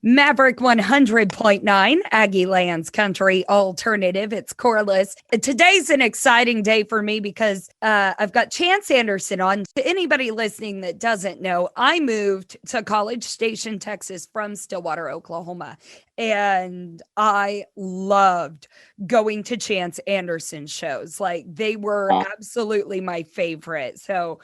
Maverick 100.9, Aggie Lands Country Alternative. It's Corliss. Today's an exciting day for me because I've got Chance Anderson on. To anybody listening that doesn't know, I moved to College Station, Texas from Stillwater, Oklahoma. And I loved going to Chance Anderson shows. Like, they were absolutely my favorite. So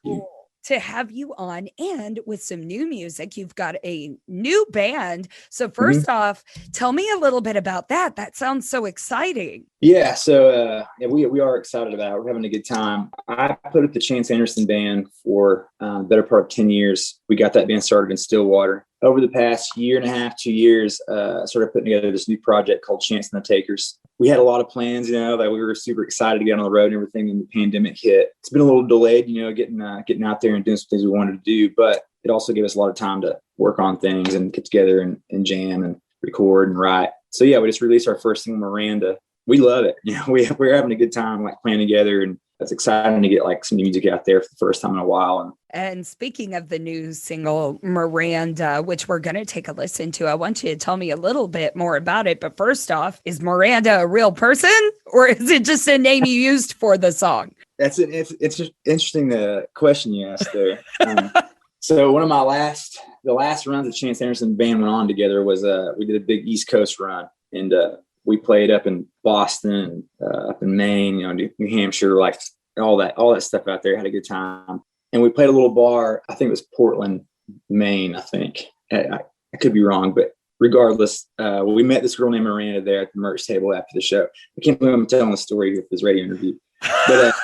cool to have you on, and with some new music. You've got a new band. So first off, tell me a little bit about that. That sounds so exciting. Yeah, so we are excited about it. We're having a good time. I put up the Chance Anderson Band for the better part of 10 years. We got that band started in Stillwater. Over the past year and a half, 2 years, started putting together this new project called Chance and the Takers. We had a lot of plans, that we were super excited to get on the road and everything when the pandemic hit. It's been a little delayed, getting out there and doing some things we wanted to do, but it also gave us a lot of time to work on things and get together and jam and record and write. So yeah, we just released our first single, Miranda. We love it. We're having a good time playing together, and it's exciting to get some new music out there for the first time in a while. And speaking of the new single, Miranda, which we're going to take a listen to, I want you to tell me a little bit more about it. But first off, is Miranda a real person, or is it just a name you used for the song? It's an interesting question you asked there. So one of the last runs that Chance Anderson Band went on together was we did a big East Coast run, and we played up in Boston, up in Maine, New Hampshire, all that stuff out there. Had a good time. And we played a little bar. I think it was Portland, Maine, I think. I could be wrong, but regardless, we met this girl named Miranda there at the merch table after the show. I can't believe I'm telling the story here for this radio interview. But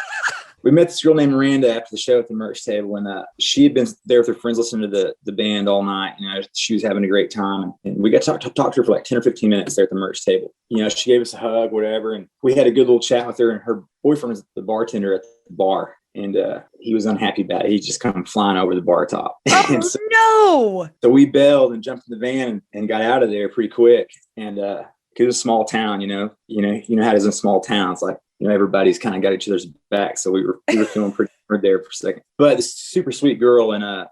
we met this girl named Miranda after the show at the merch table, and she had been there with her friends listening to the band all night. She was having a great time, and we got to talk to her for 10 or 15 minutes there at the merch table. She gave us a hug, whatever, and we had a good little chat with her. And her boyfriend was the bartender at the bar, and he was unhappy about it. He just come flying over the bar top. Oh, no! So we bailed and jumped in the van and got out of there pretty quick. And it was a small town, you know how it is in small towns, everybody's kind of got each other's back. So we were feeling pretty hard there for a second. But this super sweet girl, and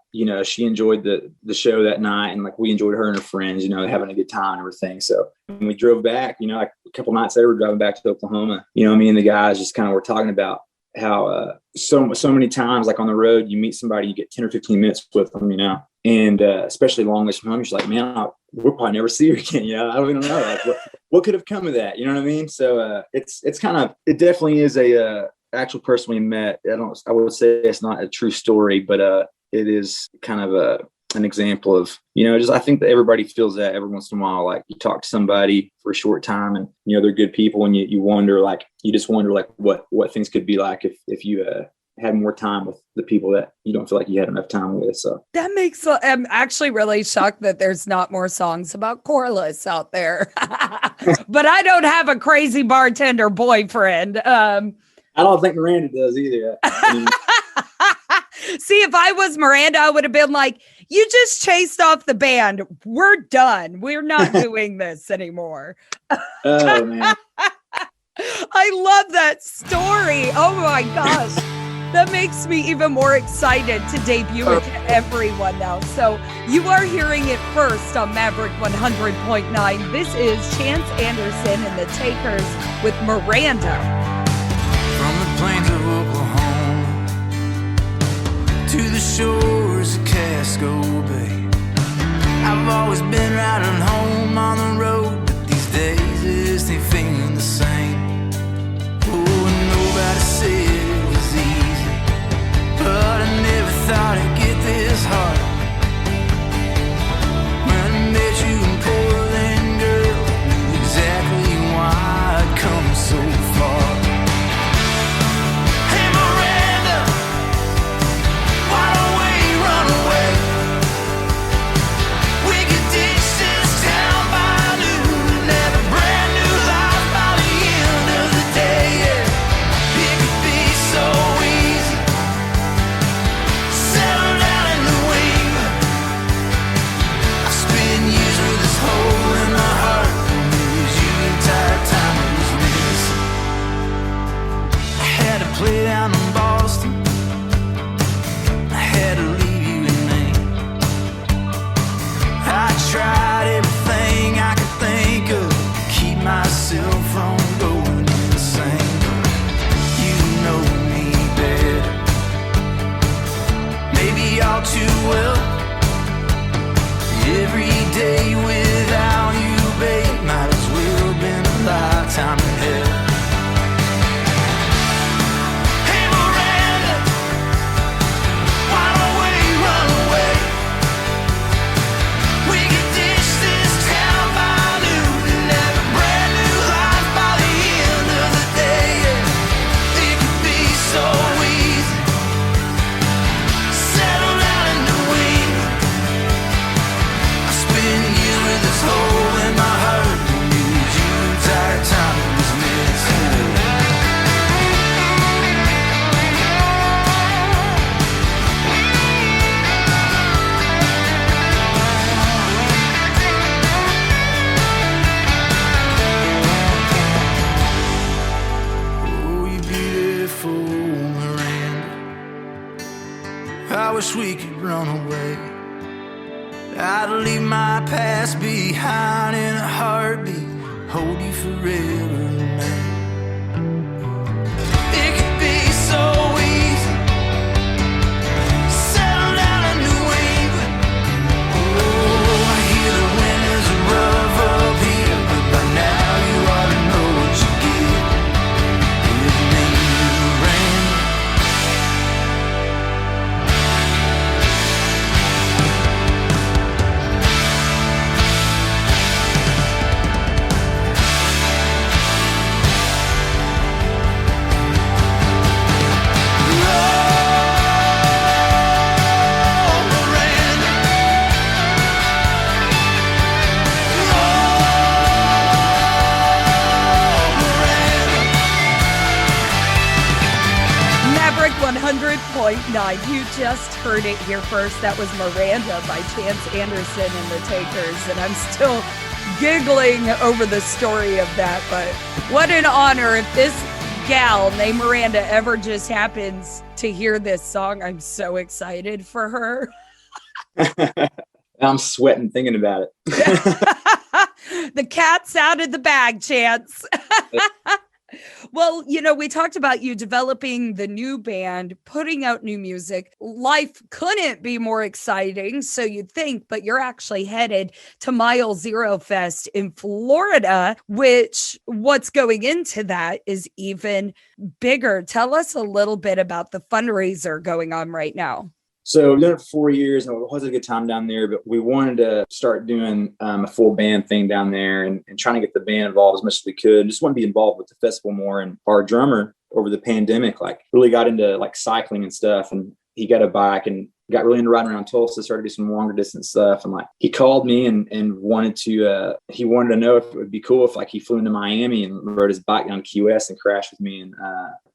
she enjoyed the show that night, and we enjoyed her and her friends, having a good time and everything. So when we drove back, a couple nights later, we were driving back to Oklahoma. Me and the guys just kind of were talking about how so many times on the road you meet somebody, you get 10 or 15 minutes with them, and especially long ways from home, you're man, we'll probably never see her again. I don't even know what could have come of that. You know what I mean? So it definitely is a actual person we met. I would say it's not a true story, but it is kind of an example of, I think that everybody feels that every once in a while. You talk to somebody for a short time, and they're good people, and you wonder you just wonder what things could be like if you had more time with the people that you don't feel like you had enough time with. So that makes, I'm actually really shocked that there's not more songs about Corliss out there. But I don't have a crazy bartender boyfriend. I don't think Miranda does either. See, if I was Miranda, I would have been like, you just chased off the band. We're done. We're not doing this anymore. Oh, man. I love that story. Oh, my gosh. That makes me even more excited to debut it to everyone now. So you are hearing it first on Maverick 100.9. This is Chance Anderson and the Takers with Miranda. From the plains of Oklahoma to the shores of Casco Bay, I've always been riding home on the road, but these days it's ain't feeling the same. Oh, and nobody said it was easy, but I never thought I'd get this hard. When I met you in Portland, girl, I knew exactly why I'd come so far. Hey Miranda, why don't we run away? We could ditch this town by I'd leave my past behind in a heartbeat, hold you forever tonight. It could be so easy, settle down a new wave. Oh, I hear the wind is rough up here, but by now you ought to know what you get with me, Miranda. Maverick 100.9. You just heard it here first. That was Miranda by Chance Anderson and the Takers. And I'm still giggling over the story of that. But what an honor. If this gal named Miranda ever just happens to hear this song, I'm so excited for her. I'm sweating thinking about it. The cat's out of the bag, Chance. Well, you know, we talked about you developing the new band, putting out new music. Life couldn't be more exciting, so you'd think, but you're actually headed to Mile Zero Fest in Florida, which what's going into that is even bigger. Tell us a little bit about the fundraiser going on right now. So we've done it for 4 years, and it was a good time down there, but we wanted to start doing a full band thing down there and trying to get the band involved as much as we could. Just want to be involved with the festival more. And our drummer over the pandemic, like really got into like cycling and stuff. And he got a bike and got really into riding around Tulsa, started to do some longer distance stuff. And like, he called me and wanted to know if it would be cool if like he flew into Miami and rode his bike down to Key West and crashed with me. And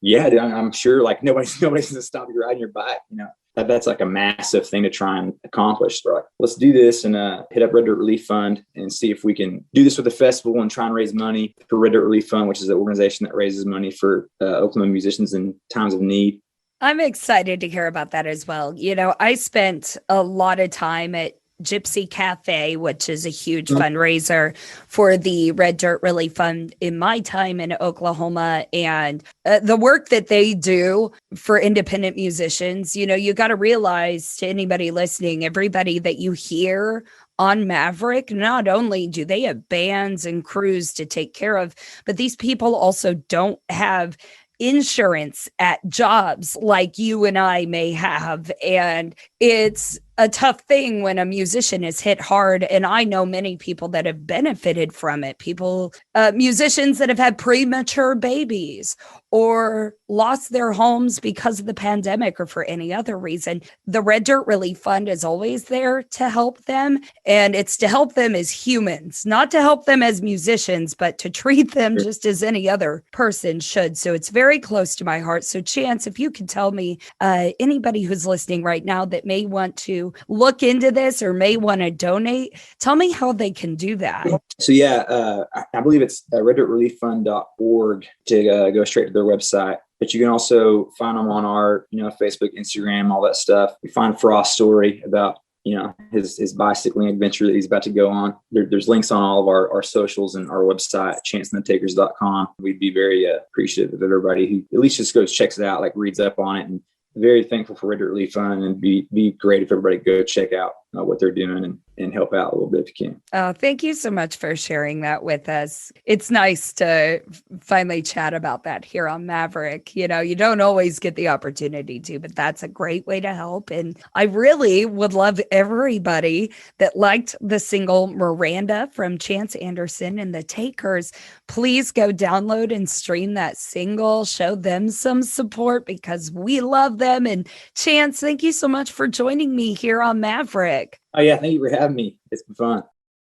yeah, dude, I'm sure like nobody's going to stop you riding your bike, you know. That's like a massive thing to try and accomplish. So like, let's do this and hit up Red Dirt Relief Fund and see if we can do this with the festival and try and raise money for Red Dirt Relief Fund, which is an organization that raises money for Oklahoma musicians in times of need. I'm excited to hear about that as well. You know, I spent a lot of time at Gypsy Cafe, which is a huge fundraiser for the Red Dirt Relief Fund in my time in Oklahoma. And the work that they do for independent musicians, you know, you got to realize, to anybody listening, everybody that you hear on Maverick, not only do they have bands and crews to take care of, but these people also don't have insurance at jobs like you and I may have. And it's a tough thing when a musician is hit hard. And I know many people that have benefited from it. People, musicians that have had premature babies or lost their homes because of the pandemic or for any other reason. The Red Dirt Relief Fund is always there to help them. And it's to help them as humans, not to help them as musicians, but to treat them just as any other person should. So it's very close to my heart. So Chance, if you could tell me, anybody who's listening right now that may want to look into this or may want to donate, tell me how they can do that. So yeah, I believe it's reddirtrelieffund.org to go straight to their website. But you can also find them on our, you know, Facebook, Instagram, all that stuff. You find Frost's story about, you know, his bicycling adventure that he's about to go on. There's links on all of our socials and our website, chanceandthetakers.com. We'd be very appreciative of everybody who at least just goes, checks it out, like reads up on it, and very thankful for Red Dirt Relief Fund, and be great if everybody go check out what they're doing and help out a little bit if you can. Oh, thank you so much for sharing that with us. It's nice to finally chat about that here on Maverick. You know, you don't always get the opportunity to, but that's a great way to help. And I really would love everybody that liked the single Miranda from Chance Anderson and the Takers, please go download and stream that single, show them some support because we love them. And Chance, thank you so much for joining me here on Maverick. Oh yeah, thank you for having me. It's been fun.